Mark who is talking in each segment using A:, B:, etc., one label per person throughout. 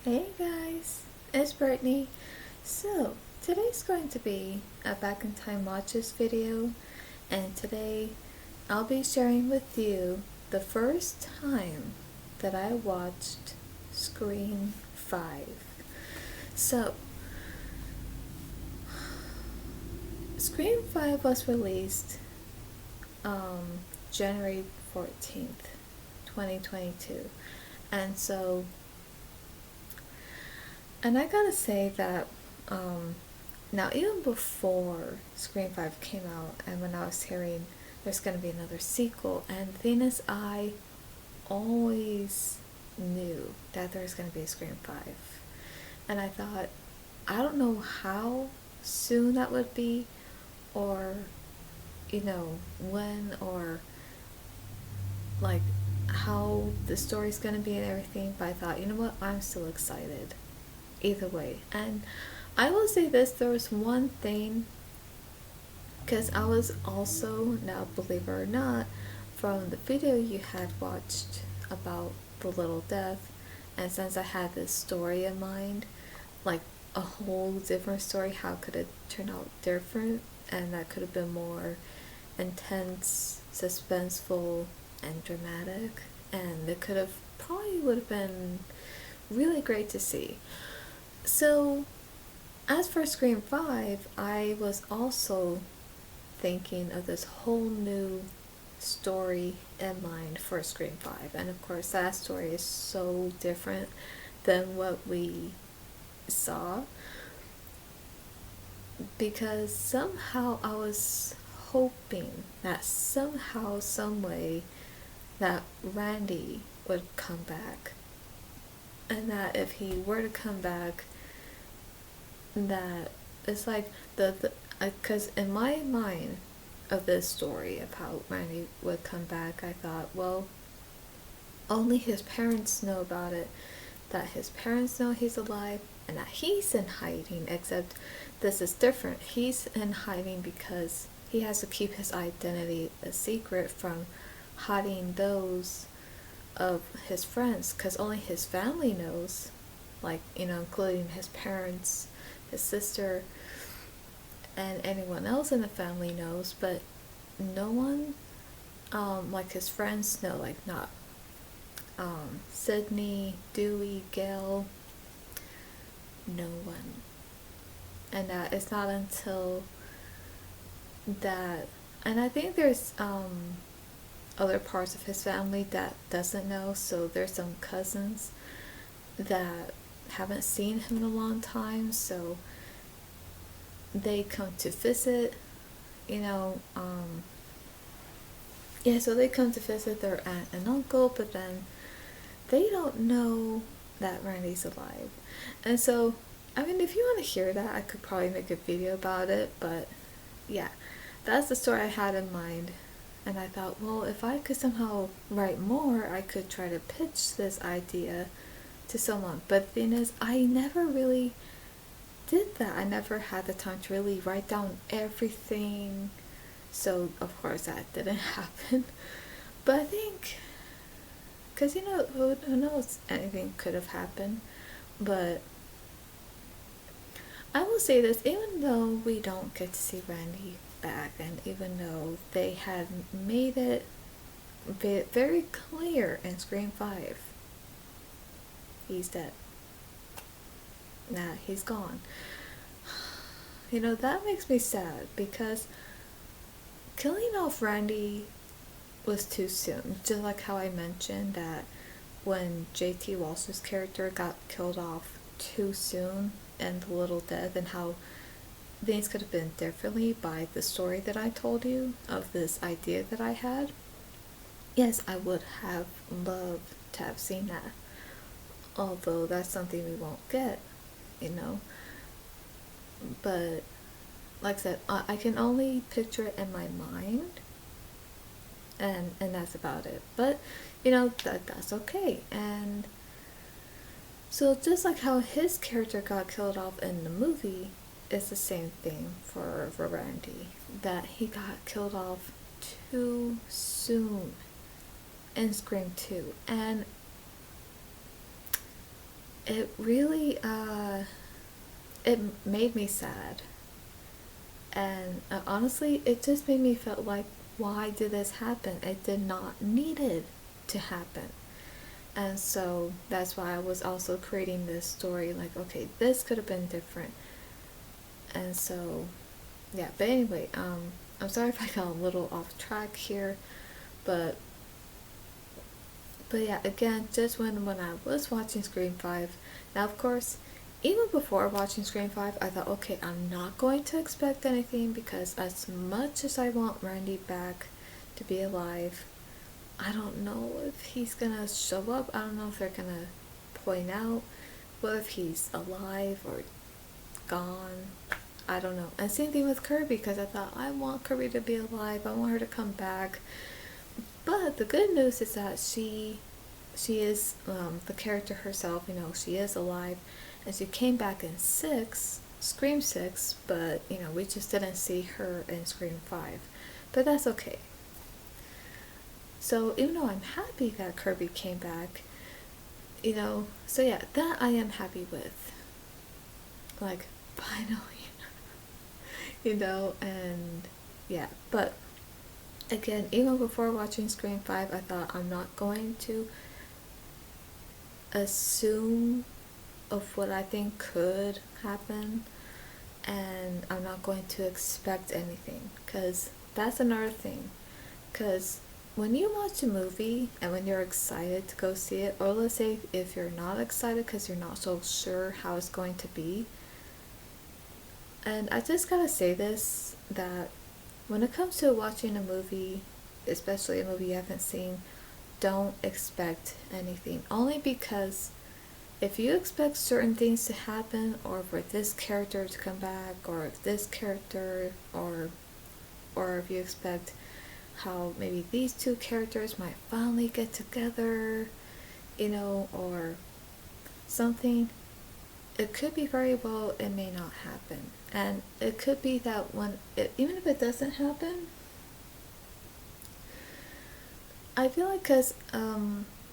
A: Hey guys, it's Brittany. So, today's going to be a Back in Time Watches video, and today I'll be sharing with you the first time that I watched Scream 5. So, Scream 5 was released January 14th, 2022, and I gotta say that now even before Scream 5 came out, and when I was hearing there's gonna be another sequel, and the thing is, I always knew that there was gonna be a Scream 5, and I thought, I don't know how soon that would be, or when, or like how the story's gonna be and everything, but I thought, you know what, I'm still excited either way. And I will say this, there was one thing, because I was also, now believe it or not, from the video you had watched about the little death, and since I had this story in mind, like a whole different story, how could it turn out different, and that could have been more intense, suspenseful, and dramatic, and it could have probably would have been really great to see. So, as for Scream 5, I was also thinking of this whole new story in mind for Scream 5. And of course, that story is so different than what we saw, because somehow I was hoping that somehow, some way, that Randy would come back. And that if he were to come back, that it's like the because in my mind of this story of how Randy would come back, I thought, well, only his parents know about it, that his parents know he's alive, and that he's in hiding, except this is different. He's in hiding because he has to keep his identity a secret from hiding those of his friends, because only his family knows, like, including his parents, his sister, and anyone else in the family knows, but no one, like his friends know, like not Sydney, Dewey, Gail, no one. And it's not until that, and I think there's other parts of his family that doesn't know, so there's some cousins that haven't seen him in a long time, so they come to visit, so they come to visit their aunt and uncle, but then they don't know that Randy's alive. And so, I mean, if you want to hear that, I could probably make a video about it, but yeah, that's the story I had in mind. And I thought, well, if I could somehow write more, I could try to pitch this idea to someone. But the thing is, I never really did that. I never had the time to really write down everything. So, of course, that didn't happen. But I think, because, who knows, anything could have happened. But I will say this, even though we don't get to see Randy back, and even though they had made it very clear in Scream 5, he's dead. Nah, he's gone. That makes me sad, because killing off Randy was too soon. Just like how I mentioned that when JT Walsh's character got killed off too soon in The Little Death, and how things could have been differently by the story that I told you of this idea that I had. Yes, I would have loved to have seen that, although that's something we won't get, but like I said, I can only picture it in my mind, and that's about it. But that's okay. And so, just like how his character got killed off in the movie, it's the same thing for Randy, that he got killed off too soon in Scream 2. And it really it made me sad. And honestly, it just made me feel like, why did this happen? It did not need it to happen. And so that's why I was also creating this story, like, okay, this could have been different. And so yeah, but anyway, I'm sorry if I got a little off track here, but yeah, again, just when I was watching Scream 5, now of course, even before watching Scream 5, I thought, okay, I'm not going to expect anything, because as much as I want Randy back to be alive, I don't know if he's gonna show up. I don't know if they're gonna point out whether if he's alive or gone. I don't know. And same thing with Kirby, because I thought, I want Kirby to be alive. I want her to come back. But the good news is that she is the character herself. You know, she is alive, and she came back in Scream 6. But you know, we just didn't see her in Scream 5. But that's okay. So even though I'm happy that Kirby came back, you know, so yeah, that I am happy with. Like, finally. You know, and yeah, but again, even before watching Scream 5, I thought, I'm not going to assume of what I think could happen, and I'm not going to expect anything, because that's another thing. Because when you watch a movie and when you're excited to go see it, or let's say if you're not excited because you're not so sure how it's going to be, and I just gotta say this, that when it comes to watching a movie, especially a movie you haven't seen, don't expect anything. Only because if you expect certain things to happen, or for this character to come back, or if this character, or if you expect how maybe these two characters might finally get together, you know, or something, it could be very well, it may not happen. And it could be that even if it doesn't happen, I feel like, because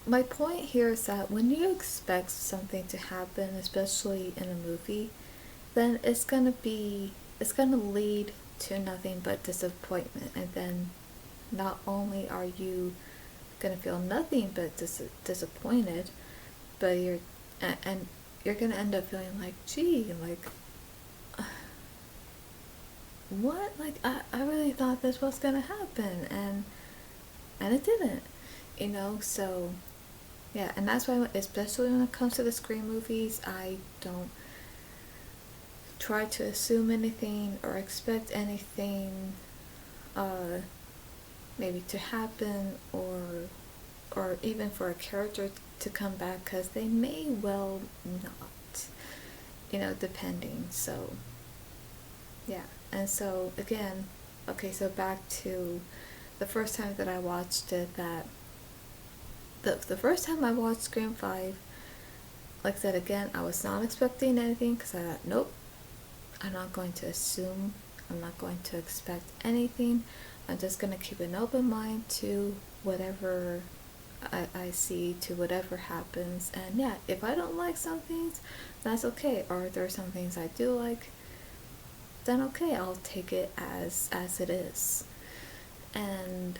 A: my point here is that when you expect something to happen, especially in a movie, then it's gonna lead to nothing but disappointment. And then not only are you gonna feel nothing but disappointed, but and you're gonna end up feeling like, gee, like, what? Like, I really thought this was gonna happen, and it didn't, you know. So yeah, and that's why, especially when it comes to the Scream movies, I don't try to assume anything or expect anything, uh, maybe to happen, or even for a character to come back, because they may well not, you know, depending. So yeah, and so again, okay, so back to the first time that I watched it, that the first time I watched Scream 5, like I said, again, I was not expecting anything, because I thought, nope, I'm not going to assume, I'm not going to expect anything. I'm just going to keep an open mind to whatever I see, to whatever happens. And yeah, if I don't like some things, that's okay. Or if there are some things I do like, then okay, I'll take it as it is. And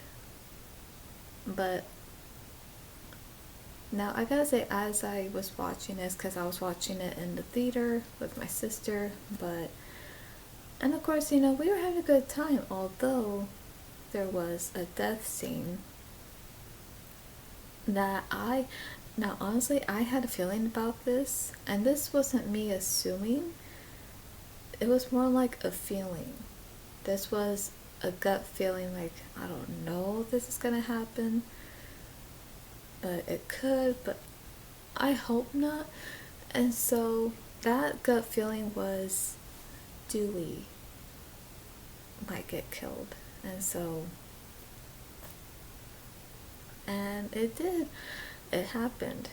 A: but now I gotta say, as I was watching this, because I was watching it in the theater with my sister, and of course, you know, we were having a good time, although there was a death scene that now honestly, I had a feeling about this, and this wasn't me assuming, it was more like a feeling. This was a gut feeling, like, I don't know if this is gonna happen, but it could, but I hope not. And so that gut feeling was, Dewey might get killed. And so, and it did. It happened.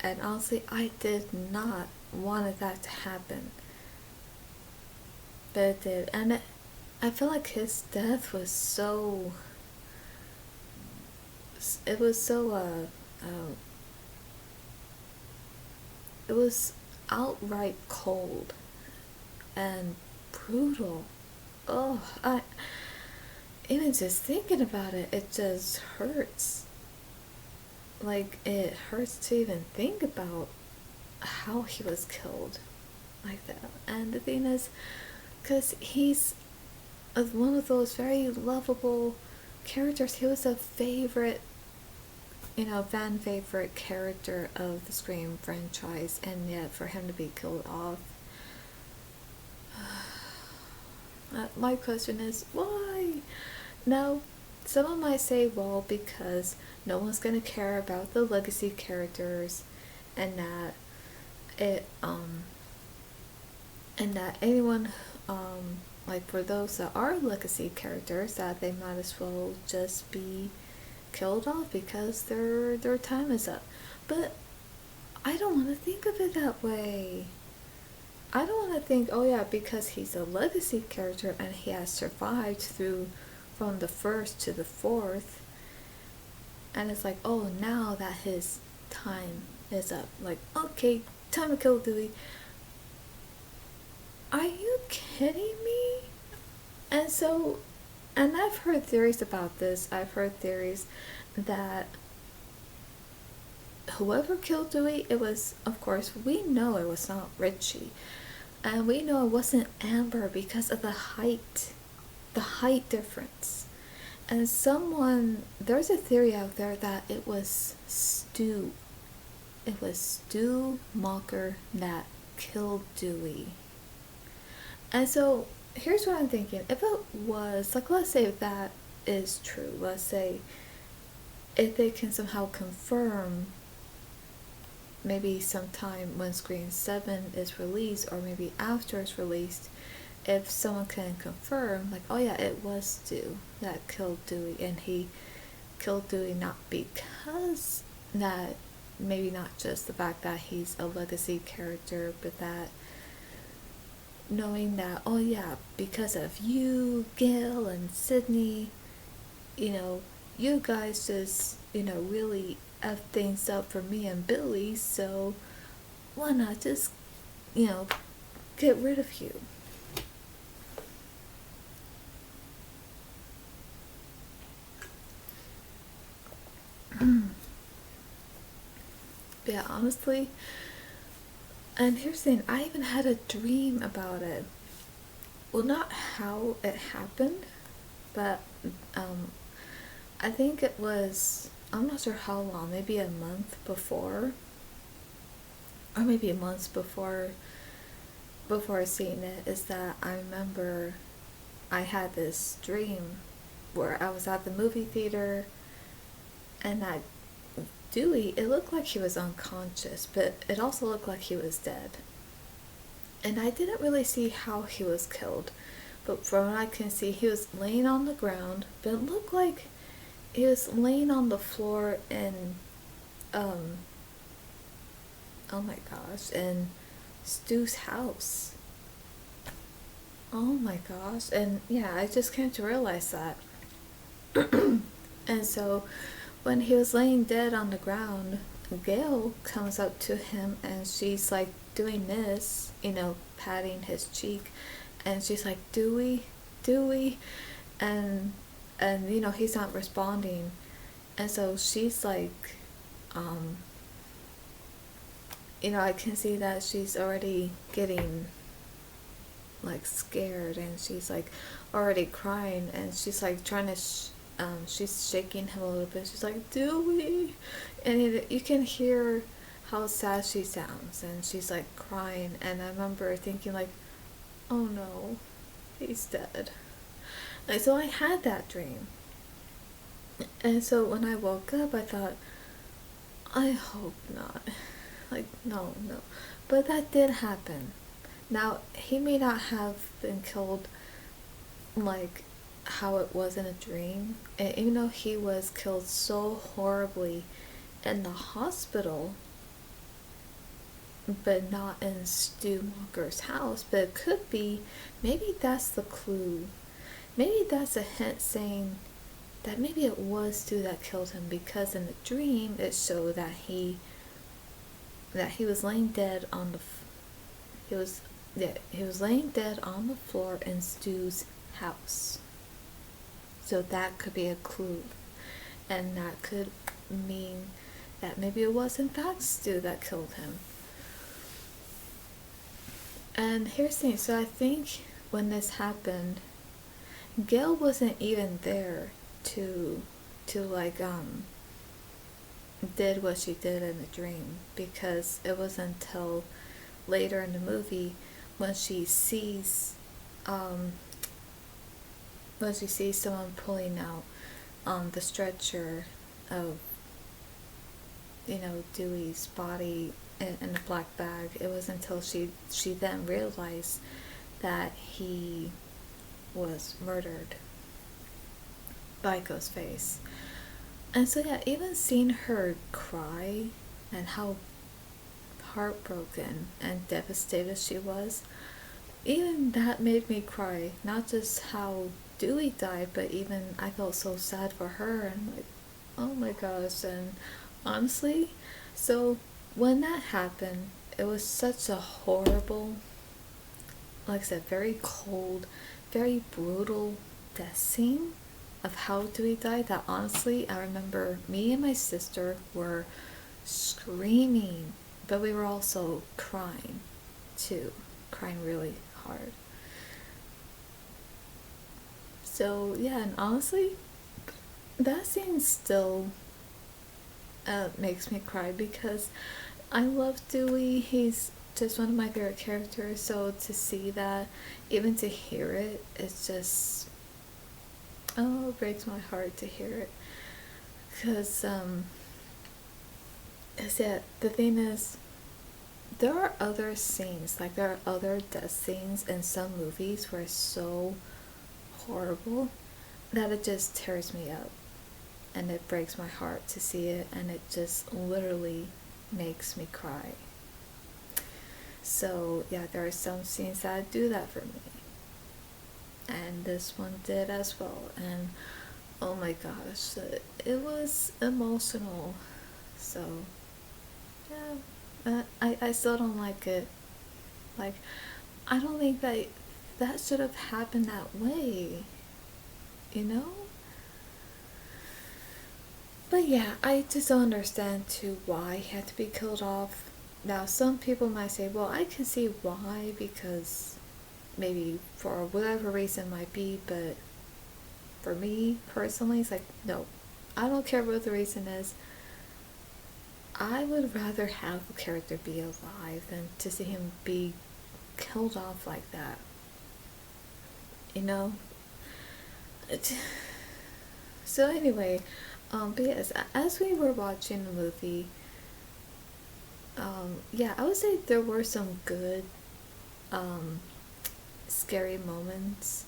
A: And honestly, I did not want that to happen. But it did. And I feel like his death was so, it was so, it was outright cold and brutal. Oh, I even just thinking about it, it just hurts. Like, it hurts to even think about how he was killed like that. And the thing is, because he's one of those very lovable characters, he was a favorite, fan favorite character of the Scream franchise, and yet for him to be killed off, my question is, why? Now, someone might say, well, because no one's gonna care about the legacy characters, and that it, and that anyone, like for those that are legacy characters, that they might as well just be killed off because their time is up. But I don't want to think of it that way. I don't want to think, oh yeah, because he's a legacy character and he has survived through from the first to the fourth, and it's like, oh, now that his time is up, like, okay, time to kill Dewey. Are you kidding me? And so, and I've heard theories about this. I've heard theories that whoever killed Dewey, it was, of course, we know it was not Richie. And we know it wasn't Amber because of the height difference. And there's a theory out there that it was Stu. It was Stu Mocker that killed Dewey. And so, here's what I'm thinking. If it was, like, let's say if that is true, let's say if they can somehow confirm, maybe sometime when Scream 7 is released, or maybe after it's released, if someone can confirm, like, oh yeah, it was Stu that killed Dewey, and he killed Dewey not because that, maybe not just the fact that he's a legacy character, but that knowing that, oh yeah, because of you, Gail and Sydney, you guys just, really F things up for me and Billy, so why not just, get rid of you? Yeah, honestly, and here's the thing, I even had a dream about it. Well, not how it happened, but I think it was, I'm not sure how long, maybe a month before, or maybe months before seeing it, is that I remember I had this dream where I was at the movie theater, and that Dewey, it looked like he was unconscious, but it also looked like he was dead. And I didn't really see how he was killed, but from what I can see, he was laying on the ground, but it looked like he was laying on the floor in, oh my gosh, in Stu's house. Oh my gosh, and yeah, I just came to realize that. And so, when he was laying dead on the ground, Gail comes up to him and she's like doing this, patting his cheek, and she's like, Dewey, Dewey, and he's not responding, and so she's like, I can see that she's already getting like scared, and she's like already crying, and she's like trying to she's shaking him a little bit. She's like, Dewey, and you can hear how sad she sounds, and she's like crying, and I remember thinking like, oh no, he's dead. And so I had that dream, and so when I woke up, I thought, I hope not, like, no, but that did happen. Now, he may not have been killed like how it was in a dream, and even though he was killed so horribly in the hospital, but not in Stu Walker's house, but it could be, maybe that's the clue. Maybe that's a hint saying that maybe it was Stu that killed him, because in the dream it showed that he that he was laying dead on the he was yeah, he was laying dead on the floor in Stu's house. So that could be a clue, and that could mean that maybe it was in fact Stu that killed him. And here's the thing, so I think when this happened, Gail wasn't even there to like did what she did in the dream, because it wasn't until later in the movie when she sees um someone pulling out the stretcher of Dewey's body in a black bag. It was until she then realized that he was murdered by Ghostface. And so yeah, even seeing her cry and how heartbroken and devastated she was, even that made me cry. Not just how Dewey died, but even I felt so sad for her, and like, oh my gosh. And honestly, so when that happened, it was such a horrible, like I said, very cold, very brutal death scene of how Dewey died, that honestly I remember me and my sister were screaming, but we were also crying too, crying really hard. So yeah, and honestly, that scene still makes me cry because I love Dewey. He's just one of my favorite characters. So to see that, even to hear it, it's just, oh, it breaks my heart to hear it. Because yeah, the thing is, there are other scenes, like there are other death scenes in some movies where it's so horrible that it just tears me up, and it breaks my heart to see it, and it just literally makes me cry. So yeah, there are some scenes that do that for me, and this one did as well. And oh my gosh, it was emotional. So yeah, I still don't like it. Like, I don't think that should have happened that way, you know? But yeah, I just don't understand too why he had to be killed off. Now, some people might say, well, I can see why, because maybe for whatever reason it might be, but for me personally, it's like, no, I don't care what the reason is. I would rather have a character be alive than to see him be killed off like that. You know? So anyway, but yes, as we were watching the movie, yeah, I would say there were some good, um, scary moments,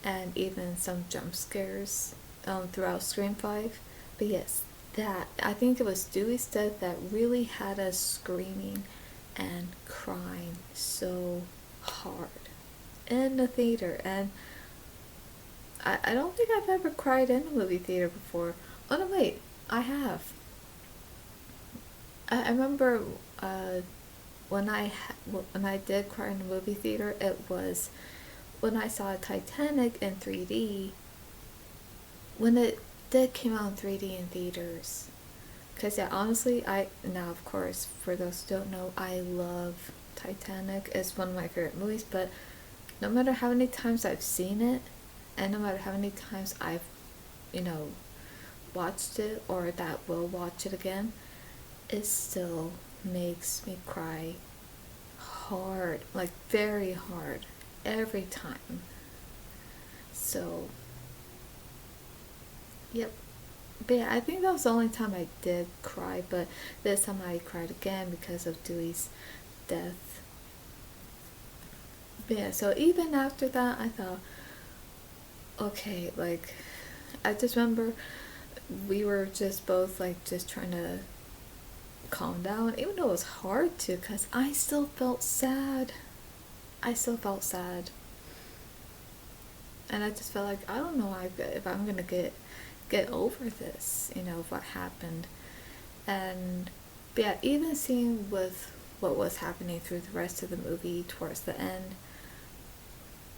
A: and even some jump scares, throughout Scream 5. But yes, that, I think it was Dewey's death that really had us screaming and crying so hard in the theater. And I don't think I've ever cried in a movie theater before. Oh no, wait, I have. I remember when when I did cry in a movie theater, it was when I saw Titanic in 3D, when it did came out in 3D in theaters. Because yeah, honestly, now of course, for those who don't know, I love Titanic. It's one of my favorite movies, but no matter how many times I've seen it, and no matter how many times I've, you know, watched it or that will watch it again, it still makes me cry hard, like very hard, every time. So, yep. But yeah, I think that was the only time I did cry, but this time I cried again because of Dewey's death. But yeah, so even after that, I thought, okay, like, I just remember we were just both like just trying to calm down, even though it was hard to, because I still felt sad. I still felt sad. And I just felt like, I don't know if I'm gonna get over this, what happened. And But yeah, even seeing with what was happening through the rest of the movie towards the end,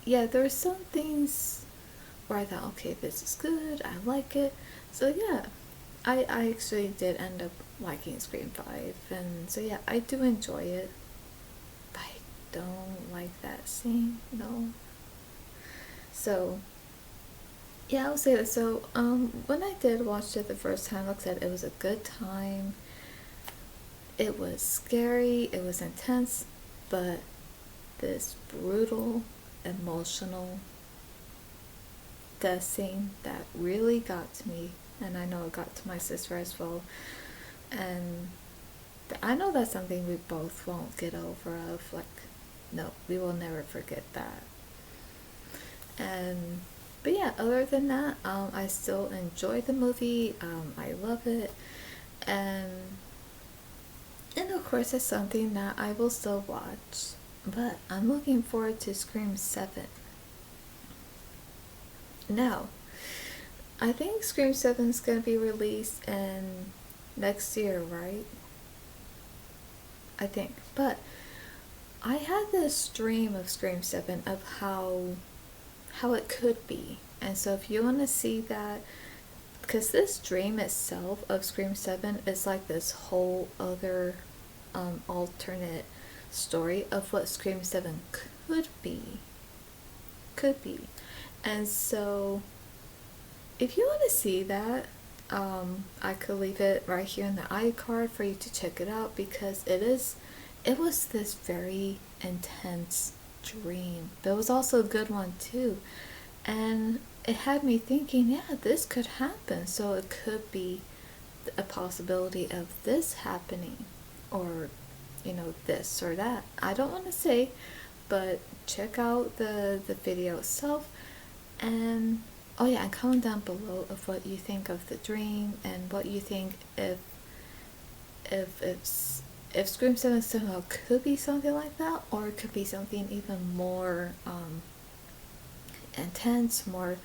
A: yeah, there were some things where I thought, okay, this is good, I like it. So yeah, I actually did end up liking Scream 5, and so yeah, I do enjoy it. But I don't like that scene, no. So yeah, I would say that. So when I did watch it the first time, like I said, it was a good time. It was scary, it was intense, but this brutal, emotional death scene that really got to me, and I know it got to my sister as well. And I know that's something we both won't get over. Of like, no, we will never forget that. And but yeah, other than that, I still enjoy the movie. I love it, and of course, it's something that I will still watch. But I'm looking forward to Scream 7. Now, I think Scream 7 is going to be released in next year, right? I think. But I had this dream of Scream 7 of how it could be. And so if you want to see that, because this dream itself of Scream 7 is like this whole other alternate story of what Scream 7 could be. Could be. And so if you want to see that, I could leave it right here in the iCard for you to check it out, because it was this very intense dream, but it was also a good one too. And it had me thinking, yeah, this could happen. So it could be a possibility of this happening, or this or that. I don't want to say, but check out the video itself. And oh yeah, and comment down below of what you think of the dream, and what you think if if Scream 7 somehow could be something like that, or it could be something even more intense, more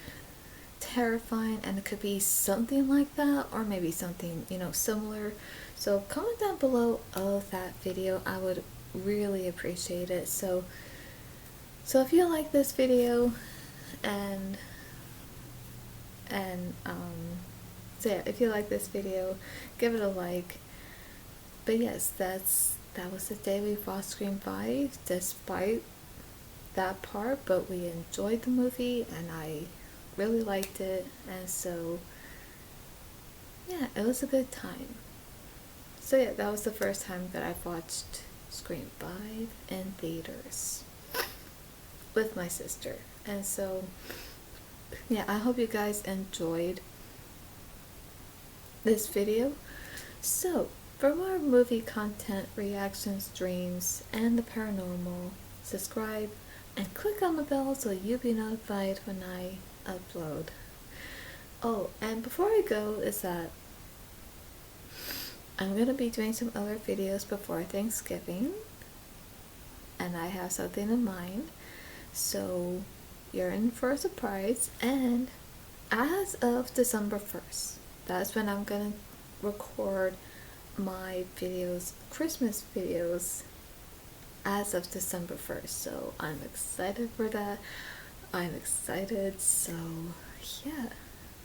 A: terrifying, and it could be something like that, or maybe something similar. So comment down below of that video. I would really appreciate it. So if you like this video, and so yeah, if you like this video, give it a like. But yes, that was the day we watched Scream 5, despite that part, but we enjoyed the movie, and I really liked it. And so yeah, it was a good time. So yeah, that was the first time that I watched Scream 5 in theaters with my sister. And so yeah, I hope you guys enjoyed this video. So for more movie content, reactions, dreams, and the paranormal, subscribe and click on the bell so you'll be notified when I upload. Oh, and before I go, is that I'm gonna be doing some other videos before Thanksgiving, and I have something in mind. So you're in for a surprise. And as of December 1st, that's when I'm gonna record my videos, Christmas videos, as of December 1st. So I'm excited for that. I'm excited. So yeah.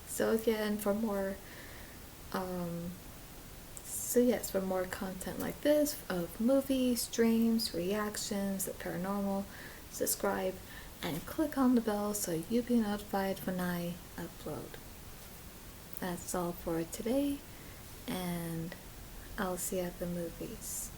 A: So again, for more so yes, for more content like this of movies, dreams, reactions, the paranormal, subscribe and click on the bell so you'll be notified when I upload. That's all for today, and I'll see you at the movies.